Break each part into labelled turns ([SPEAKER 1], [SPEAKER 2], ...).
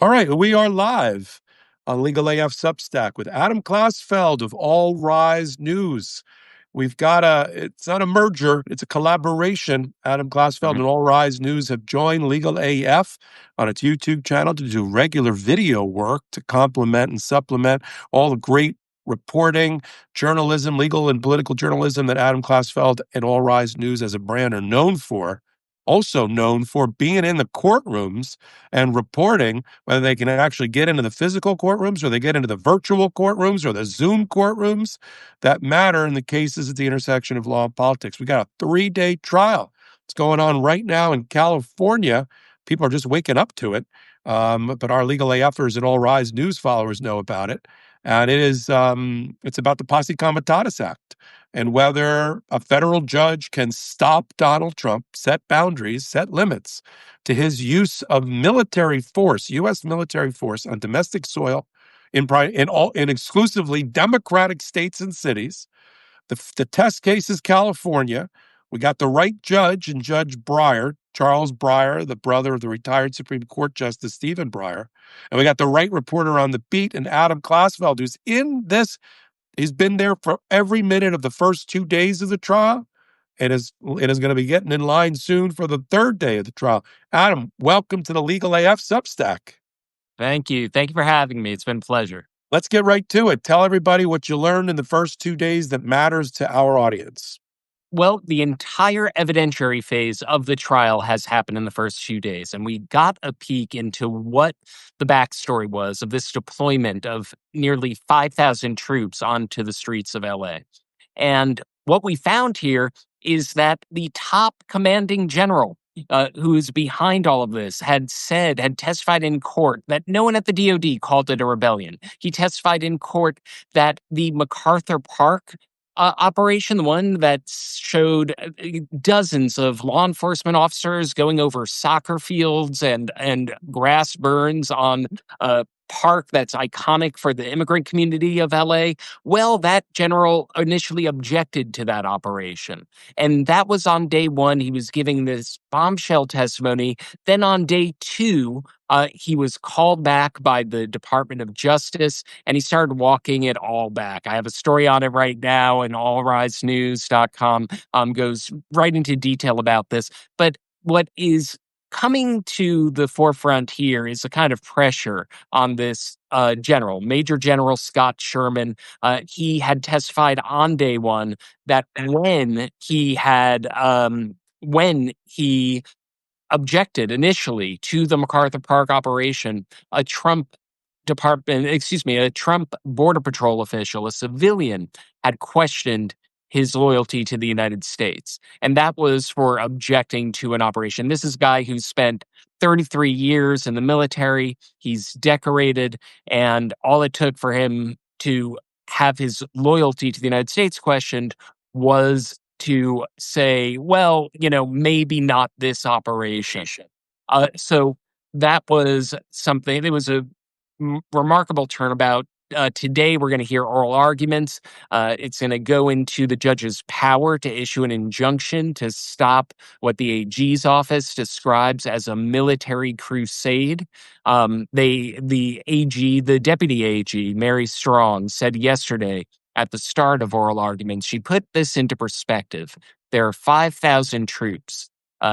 [SPEAKER 1] All right, we are live on Legal AF Substack with Adam Klasfeld of All Rise News. We've got it's not a merger, it's a collaboration. Adam Klasfeld and All Rise News have joined Legal AF on its YouTube channel to do regular video work to complement and supplement all the great reporting, journalism, legal and political journalism that Adam Klasfeld and All Rise News as a brand are known for. Also known for being in the courtrooms and reporting, whether they can actually get into the physical courtrooms or they get into the virtual courtrooms or the Zoom courtrooms that matter in the cases at the intersection of law and politics. We got a 3-day trial. It's going on right now in California. People are just waking up to it. But our legal AFers and All Rise News followers know about it. And it's about the Posse Comitatus Act and whether a federal judge can stop Donald Trump, set boundaries, set limits to his use of military force, U.S. military force on domestic soil in exclusively Democratic states and cities. The test case is California. We got the right judge in Judge Breyer, Charles Breyer, the brother of the retired Supreme Court Justice Stephen Breyer. And we got the right reporter on the beat, and Adam Klasfeld, who's in this. He's been there for every minute of the first 2 days of the trial and is going to be getting in line soon for the third day of the trial. Adam, welcome to the Legal AF Substack.
[SPEAKER 2] Thank you. Thank you for having me. It's been a pleasure.
[SPEAKER 1] Let's get right to it. Tell everybody what you learned in the first 2 days that matters to our audience.
[SPEAKER 2] Well, the entire evidentiary phase of the trial has happened in the first few days, and we got a peek into what the backstory was of this deployment of nearly 5,000 troops onto the streets of LA. And what we found here is that the top commanding general who is behind all of this had testified in court that no one at the DOD called it a rebellion. He testified in court that the MacArthur Park operation, the one that showed dozens of law enforcement officers going over soccer fields and grass burns on a park that's iconic for the immigrant community of LA. Well, that general initially objected to that operation. And that was on day one. He was giving this bombshell testimony. Then on day two, he was called back by the Department of Justice, and he started walking it all back. I have a story on it right now, and allrisenews.com goes right into detail about this. But what is coming to the forefront here is a kind of pressure on this general, Major General Scott Sherman. He had testified on day one that when he objected initially to the MacArthur Park operation, a Trump Border Patrol official, a civilian, had questioned his loyalty to the United States. And that was for objecting to an operation. This is a guy who spent 33 years in the military. He's decorated, and all it took for him to have his loyalty to the United States questioned was to say, well, maybe not this operation. So that was something. It was a remarkable turnabout. Today, we're going to hear oral arguments. It's going to go into the judge's power to issue an injunction to stop what the AG's office describes as a military crusade. The deputy AG, Mary Strong, said yesterday at the start of oral arguments, she put this into perspective. There are 5,000 troops.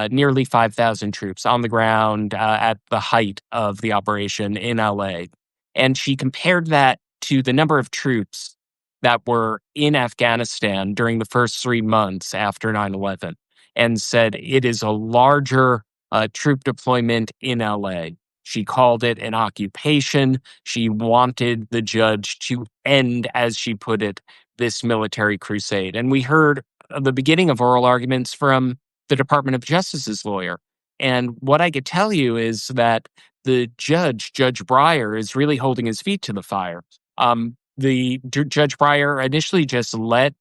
[SPEAKER 2] Nearly 5,000 troops on the ground at the height of the operation in LA. And she compared that to the number of troops that were in Afghanistan during the first 3 months after 9/11 and said it is a larger troop deployment in LA. She called it an occupation. She wanted the judge to end, as she put it, this military crusade. And we heard the beginning of oral arguments from the Department of Justice's lawyer. And what I could tell you is that the Judge Breyer, is really holding his feet to the fire. Judge Breyer initially just let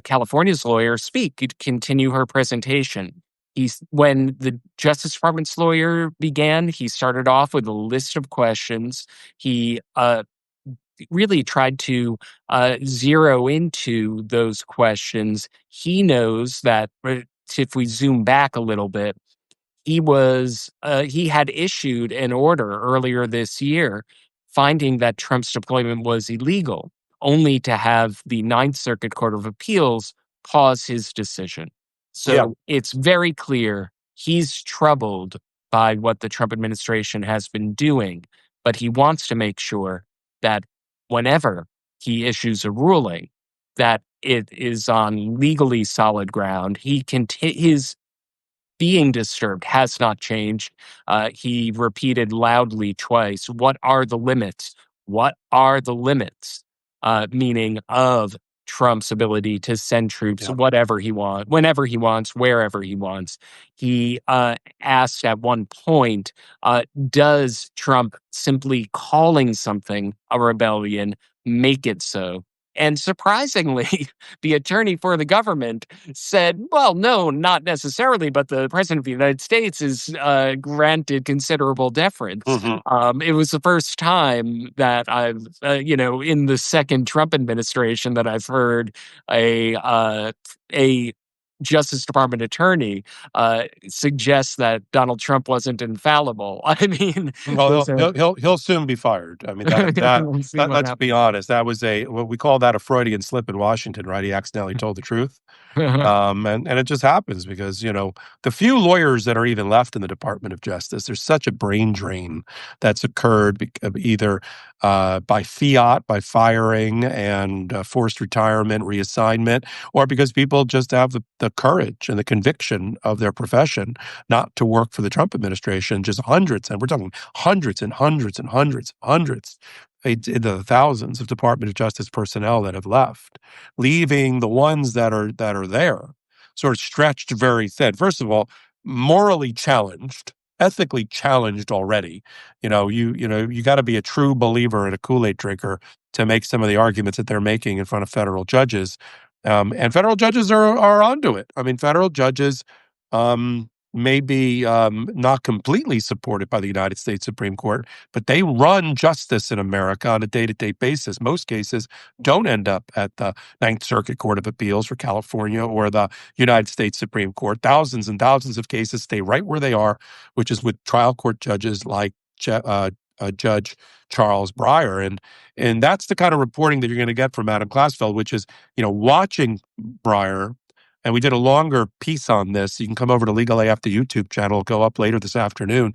[SPEAKER 2] California's lawyer speak, continue her presentation. When the Justice Department's lawyer began, he started off with a list of questions. He really tried to zero into those questions. He knows that if we zoom back a little bit, he had issued an order earlier this year finding that Trump's deployment was illegal, only to have the Ninth Circuit Court of Appeals pause his decision.
[SPEAKER 1] Yeah.
[SPEAKER 2] So it's very clear he's troubled by what the Trump administration has been doing, but he wants to make sure that whenever he issues a ruling, that it is on legally solid ground. His being disturbed has not changed. He repeated loudly twice, "What are the limits? What are the limits?" Meaning of Trump's ability to send troops
[SPEAKER 1] Yeah.
[SPEAKER 2] whatever he wants, whenever he wants, wherever he wants. He asked at one point, does Trump simply calling something a rebellion make it so? And surprisingly, the attorney for the government said, well, no, not necessarily, but the president of the United States is granted considerable deference.
[SPEAKER 1] Hmm.
[SPEAKER 2] It was the first time that in the second Trump administration that I've heard a Justice Department attorney suggest that Donald Trump wasn't infallible. I mean,
[SPEAKER 1] Well,
[SPEAKER 2] there's a
[SPEAKER 1] he'll soon be fired. I mean,
[SPEAKER 2] we'll see what
[SPEAKER 1] let's be honest. That was what we call that a Freudian slip in Washington, right? He accidentally told the truth.
[SPEAKER 2] happens.
[SPEAKER 1] And it just happens because, the few lawyers that are even left in the Department of Justice, there's such a brain drain that's occurred either by fiat, by firing and forced retirement, reassignment, or because people just have the courage and the conviction of their profession not to work for the Trump administration. Just hundreds, and we're talking hundreds and hundreds and hundreds, the thousands of Department of Justice personnel that have left, leaving the ones that are there sort of stretched very thin. First of all, morally challenged, ethically challenged already. You got to be a true believer and a Kool-Aid drinker to make some of the arguments that they're making in front of federal judges. And federal judges are onto it. I mean, federal judges may be not completely supported by the United States Supreme Court, but they run justice in America on a day-to-day basis. Most cases don't end up at the Ninth Circuit Court of Appeals for California or the United States Supreme Court. Thousands and thousands of cases stay right where they are, which is with trial court judges like Judge Charles Breyer. And that's the kind of reporting that you're going to get from Adam Glassfeld, which is, watching Breyer. And we did a longer piece on this. You can come over to Legal AF, the YouTube channel. It'll go up later this afternoon,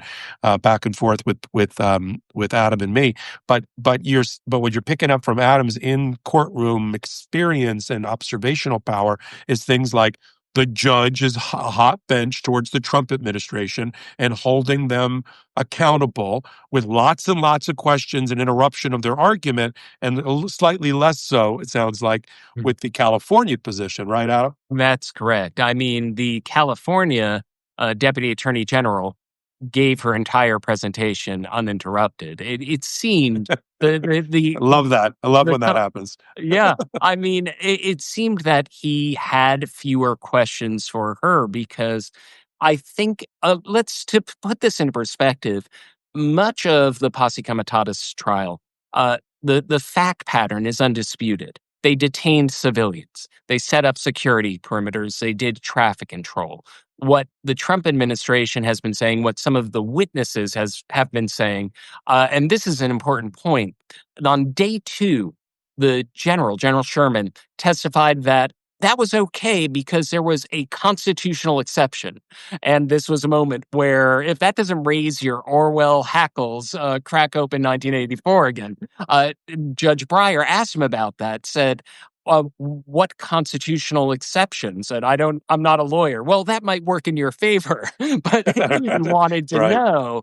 [SPEAKER 1] back and forth with Adam and me. But what you're picking up from Adam's in courtroom experience and observational power is things like the judge is hot bench towards the Trump administration and holding them accountable with lots and lots of questions and interruption of their argument, and slightly less so, it sounds like, with the California position, right, Adam?
[SPEAKER 2] That's correct. I mean, the California Deputy Attorney General gave her entire presentation uninterrupted. It seemed
[SPEAKER 1] I love that. I love
[SPEAKER 2] the
[SPEAKER 1] when that happens.
[SPEAKER 2] yeah, I mean, it seemed that he had fewer questions for her because I think to put this in perspective, much of the Posse Comitatus trial, the fact pattern is undisputed. They detained civilians. They set up security perimeters. They did traffic control. What the Trump administration has been saying, what some of the witnesses have been saying, and this is an important point. On day 2, the General Sherman, testified that that was okay because there was a constitutional exception. And this was a moment where, if that doesn't raise your Orwell hackles, crack open 1984 again. Judge Breyer asked him about that, said, what constitutional exceptions? And I'm not a lawyer. Well, that might work in your favor, but he wanted to
[SPEAKER 1] Right.
[SPEAKER 2] know.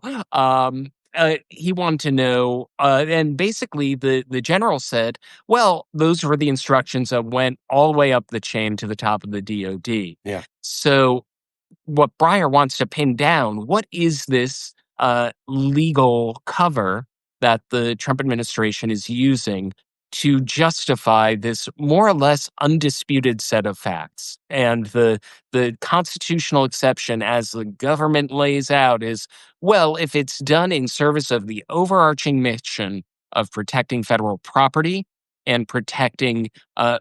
[SPEAKER 2] He wanted to know, and basically the general said, well, those were the instructions that went all the way up the chain to the top of the DOD.
[SPEAKER 1] Yeah.
[SPEAKER 2] So what Breyer wants to pin down, what is this legal cover that the Trump administration is using to justify this more or less undisputed set of facts? And the constitutional exception, as the government lays out, is, well, if it's done in service of the overarching mission of protecting federal property and protecting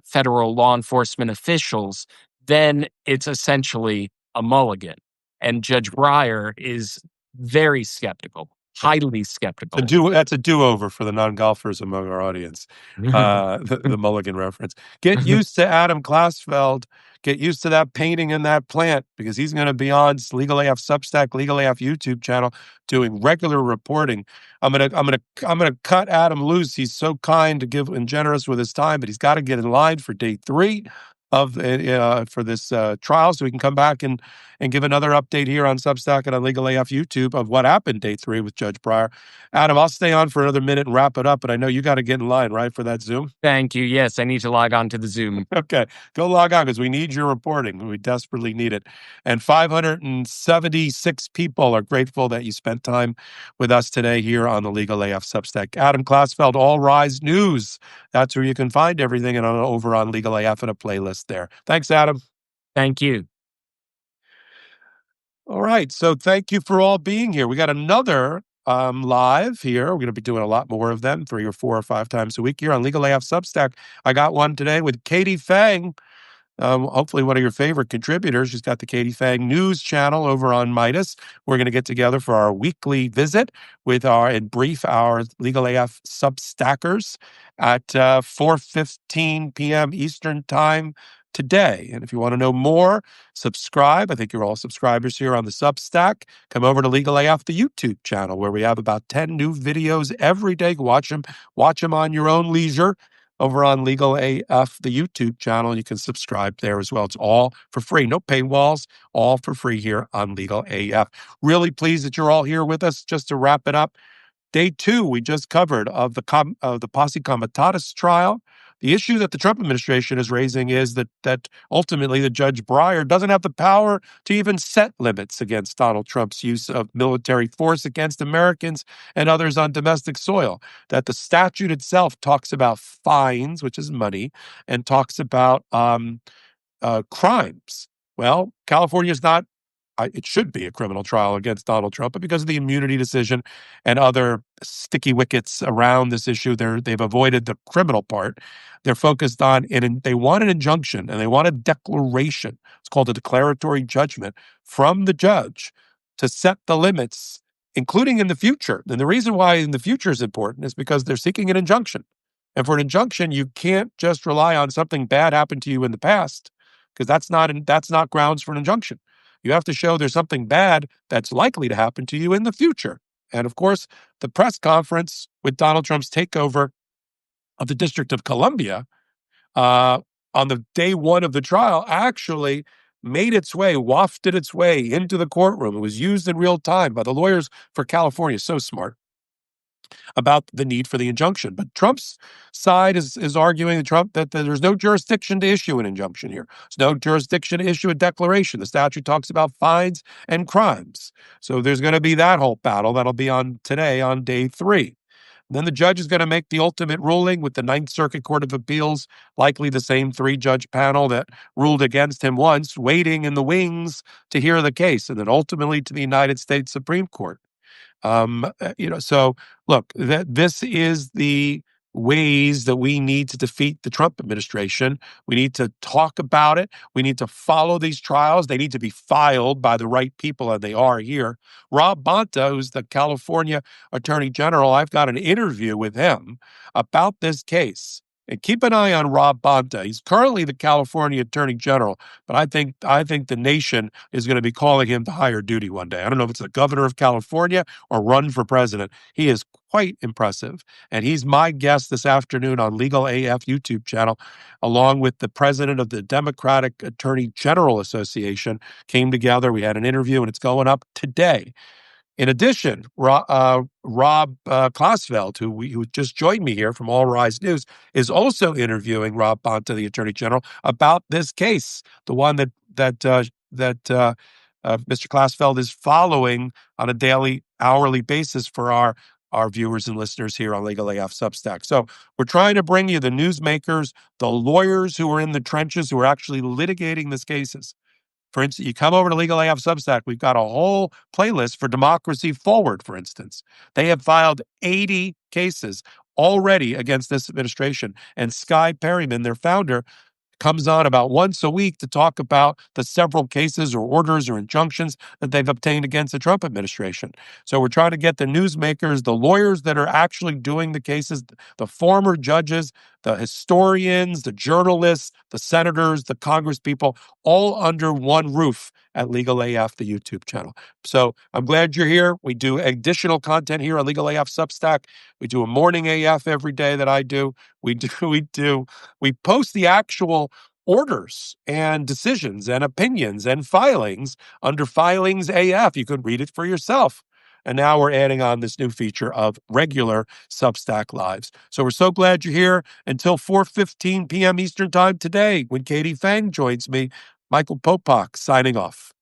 [SPEAKER 2] federal law enforcement officials, then it's essentially a mulligan. And Judge Breyer is very skeptical, highly skeptical.
[SPEAKER 1] That's a do-over for the non-golfers among our audience. The Mulligan reference. Get used to Adam Klasfeld. Get used to that painting in that plant, because he's going to be on Legal AF Substack, Legal AF YouTube channel doing regular reporting. I'm gonna cut Adam loose. He's so kind to give and generous with his time, but he's got to get in line for day 3 of for this trial, so we can come back and give another update here on Substack and on Legal AF YouTube of what happened day 3 with Judge Breyer. Adam, I'll stay on for another minute and wrap it up, but I know you got to get in line, right, for that Zoom?
[SPEAKER 2] Thank you. Yes, I need to log on to the Zoom.
[SPEAKER 1] Okay, go log on, because we need your reporting. We desperately need it. And 576 people are grateful that you spent time with us today here on the Legal AF Substack. Adam Klasfeld, All Rise News. That's where you can find everything, and over on Legal AF in a playlist there. Thanks, Adam.
[SPEAKER 2] Thank you.
[SPEAKER 1] All right, so thank you for all being here. We got another live here. We're going to be doing a lot more of them, 3 or 4 or 5 times a week here on Legal AF Substack. I got one today with Katie Fang, hopefully one of your favorite contributors. She's got the Katie Fang News channel over on Midas. We're going to get together for our weekly visit with and brief our Legal AF Substackers at 4:15 p.m. Eastern Time today. And if you want to know more, subscribe. I think you're all subscribers here on the Substack. Come over to Legal AF, the YouTube channel, where we have about 10 new videos every day. Watch them on your own leisure over on Legal AF, the YouTube channel, and you can subscribe there as well. It's all for free. No paywalls, all for free here on Legal AF. Really pleased that you're all here with us. Just to wrap it up, day 2 we just covered of the Posse Comitatus trial. The issue that the Trump administration is raising is that ultimately the Judge Breyer doesn't have the power to even set limits against Donald Trump's use of military force against Americans and others on domestic soil. That the statute itself talks about fines, which is money, and talks about crimes. Well, California is not. It should be a criminal trial against Donald Trump, but because of the immunity decision and other sticky wickets around this issue, they've avoided the criminal part. They're focused on they want an injunction, and they want a declaration. It's called a declaratory judgment from the judge to set the limits, including in the future. And the reason why in the future is important is because they're seeking an injunction. And for an injunction, you can't just rely on something bad happened to you in the past, because that's not grounds for an injunction. You have to show there's something bad that's likely to happen to you in the future. And of course, the press conference with Donald Trump's takeover of the District of Columbia on the day 1 of the trial actually wafted its way into the courtroom. It was used in real time by the lawyers for California. So smart about the need for the injunction. But Trump's side is arguing that there's no jurisdiction to issue an injunction here. There's no jurisdiction to issue a declaration. The statute talks about fines and crimes. So there's going to be that whole battle. That'll be on today on day 3. And then the judge is going to make the ultimate ruling with the Ninth Circuit Court of Appeals, likely the same 3-judge panel that ruled against him once, waiting in the wings to hear the case, and then ultimately to the United States Supreme Court. So look, this is the ways that we need to defeat the Trump administration. We need to talk about it. We need to follow these trials. They need to be filed by the right people, and they are here. Rob Bonta, who's the California Attorney General, I've got an interview with him about this case. And keep an eye on Rob Bonta. He's currently the California Attorney General, but I think the nation is going to be calling him to higher duty one day. I don't know if it's the governor of California or run for president. He is quite impressive, and he's my guest this afternoon on Legal AF YouTube channel, along with the president of the Democratic Attorney General Association. Came together. We had an interview, and it's going up today. In addition, Rob Klasfeld, who just joined me here from All Rise News, is also interviewing Rob Bonta, the Attorney General, about this case, the one that Mr. Klasfeld is following on a daily, hourly basis for our viewers and listeners here on Legal AF Substack. So we're trying to bring you the newsmakers, the lawyers who are in the trenches, who are actually litigating these cases. For instance, you come over to Legal AF Substack, we've got a whole playlist for Democracy Forward, for instance. They have filed 80 cases already against this administration. And Skye Perryman, their founder, comes on about once a week to talk about the several cases or orders or injunctions that they've obtained against the Trump administration. So we're trying to get the newsmakers, the lawyers that are actually doing the cases, the former judges, the historians, the journalists, the senators, the congresspeople, all under one roof at Legal AF, the YouTube channel. So I'm glad you're here. We do additional content here on Legal AF Substack. We do a morning AF every day that I do. We post the actual orders and decisions and opinions and filings under Filings AF. You could read it for yourself. And now we're adding on this new feature of regular Substack Lives. So we're so glad you're here until 4:15 p.m. Eastern Time today when Katie Fang joins me. Michael Popok signing off.